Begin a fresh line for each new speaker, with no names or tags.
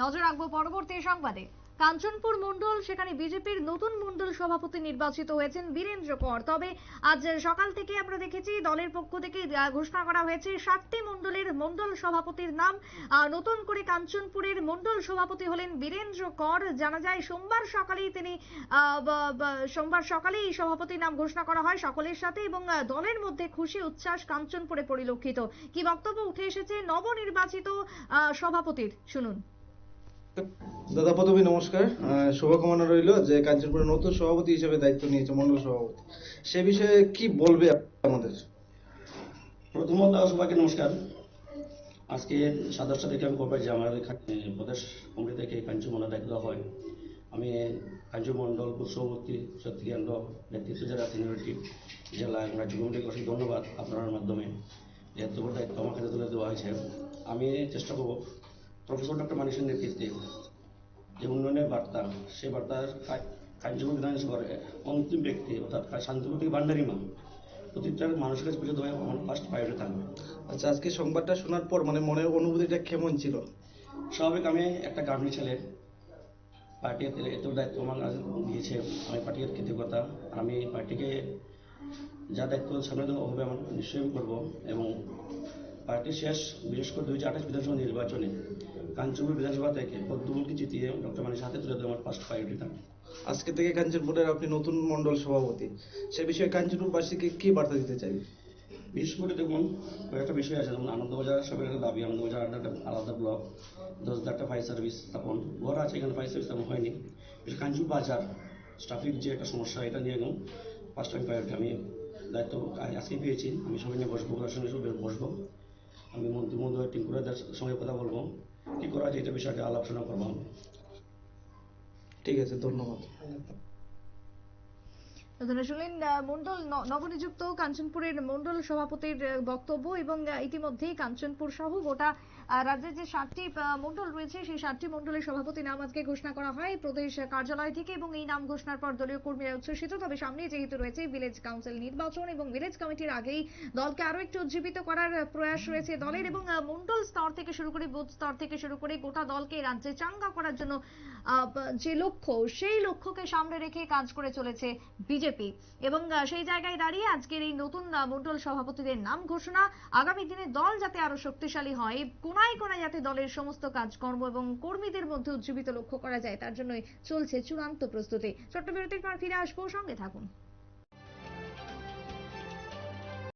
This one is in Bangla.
নজর রাখবো পরবর্তী সংবাদে। কাঞ্চনপুর মন্ডল, সেখানে বিজেপির নতুন মন্ডল সভাপতি নির্বাচিত হয়েছেন বীরেন্দ্র কর। তবে আজ সকাল থেকে আমরা দেখেছি দলের পক্ষ থেকে ঘোষণা করা হয়েছে 7টি মন্ডলের মন্ডল সভাপতির নাম। নতুন করে কাঞ্চনপুরের মন্ডল সভাপতি হলেন বীরেন্দ্র কর। জানা যায় সোমবার সকালেই এই সভাপতির নাম ঘোষণা করা হয় সকলের সাথে, এবং দলের মধ্যে খুশি উচ্ছ্বাস কাঞ্চনপুরে পরিলক্ষিত। কি বক্তব্য উঠে এসেছে নবনির্বাচিত সভাপতির, শুনুন।
দাদা প্রথমে নমস্কার, শুভকামনা রইল যে কাঞ্চনপুরের নতুন সভাপতি হিসেবে দায়িত্ব নিয়েছে মন্ডল সভাপতি, সে বিষয়ে কি বলবে আমাদের?
প্রথমত সবাইকে নমস্কার। আজকে সদস্য থেকে আমি বলবো যে আমাদের প্রদেশ কমিটি থেকে কাঞ্চনমন্ডল দায়িত্ব দেওয়া হয়। আমি কাঞ্চনমন্ডল সভাপতি শক্তি কেন্দ্র নেতৃত্ব যারা সিনিয়রিটি জেলা এবং রাজ্য কমিটিকে অনেক ধন্যবাদ আপনার মাধ্যমে যে এত বড় দায়িত্ব আমার কাছে তুলে দেওয়া হয়েছে। আমি চেষ্টা করব প্রফেসর ডক্টর মানিকের নেতৃত্বে যে উন্নয়নের বার্তা, সেই বার্তার কার্যকর বিধানসভার অন্তিম ব্যক্তি অর্থাৎ শান্তিপতি ভান্ডারী মা প্রতিটা মানুষের কাছে পৌঁছে দেওয়া আমার ফার্স্ট প্রায়োরিটি থাকবে।
আচ্ছা, আজকে সংবাদটা শোনার পর মনের অনুভূতিটা কেমন ছিল?
স্বাভাবিক, আমি একটা গার্মেন্ট ছেলে, পার্টি এত দায়িত্ব আমার দিয়েছে, আমি পার্টির কৃতজ্ঞতা, আমি পার্টিকে যা দায়িত্ব সামনে দেওয়া হবে আমার নিশ্চয়ই করবো। এবং পার্টি শেষ বিশেষ করে 2028 বিধানসভা নির্বাচনে কাঞ্চনপুর বিধানসভা থেকে পদ্মবুলকে জিতিয়ে ডক্টর মানিকের হাতে তুলে দেওয়া আমার ফার্স্ট প্রায়োরিটি থাকবে।
আজকে থেকে কাঞ্চনপুরের আপনি নতুন মন্ডল সভাপতি, সে বিষয়ে কাঞ্চনপুরবাসীকে কি বার্তা দিতে চাই?
বিশেষ করে দেখুন কয়েকটা বিষয় আছে, যেমন আনন্দবাজার সবের একটা দাবি, আনন্দবাজার একটা আলাদা ব্লক, 10,000টা ফায়ার সার্ভিস স্থাপন ঘর আছে, এখানে ফায়ার সার্ভিস স্থাপন হয়নি। কাঞ্চন বাজার ট্রাফিক যে একটা সমস্যা, এটা নিয়ে একদম ফার্স্ট টাইম প্রায়োরিটি আমি দায়িত্ব আজকে পেয়েছি। আমি সবাই নিয়ে বসবো, সঙ্গে সঙ্গে বসবো, আমি মন্ত্রী মহোদয় টিঙ্কুরাদের সঙ্গে কথা বলবো, কি করা যায় এটা বিষয়টা আলোচনা করবো।
ঠিক আছে, ধন্যবাদ।
শুনলেন মন্ডল নবনিযুক্ত কাঞ্চনপুরের মন্ডল সভাপতির বক্তব্য। এবং ইতিমধ্যেই কাঞ্চনপুর সহ গোটা রাজ্যের যে 7টি মন্ডল রয়েছে সেই 7টি মন্ডলের সভাপতি নাম আজকে ঘোষণা করা হয় প্রদেশ কার্যালয় থেকে, এবং এই নাম ঘোষণার পর দলীয় কর্মীরা উচ্ছ্বসিত। তবে সামনে যেহেতু রয়েছে ভিলেজ কাউন্সিল নির্বাচন এবং ভিলেজ কমিটির আগেই দলকে আরো একটু উজ্জীবিত করার প্রয়াস রয়েছে দলের, এবং মন্ডল স্তর থেকে শুরু করে বুথ স্তর থেকে শুরু করে গোটা দলকে রাজ্যে চাঙ্গা করার জন্য যে লক্ষ্য, সেই লক্ষ্যকে সামনে রেখে কাজ করে চলেছে বিজেপি। এবং সেই জায়গায় দাঁড়িয়ে আজকের এই নতুন মন্ডল সভাপতিদের নাম ঘোষণা। আগামী দিনে দল যাতে আরো শক্তিশালী হয়, কোনায় কোনায় যাতে দলের সমস্ত কাজকর্ম এবং কর্মীদের মধ্যে উজ্জীবিত লক্ষ্য করা যায়, তার জন্যই চলছে চূড়ান্ত প্রস্তুতি। ছোট্ট বিরতির পর ফিরে আসবো, সঙ্গে থাকুন।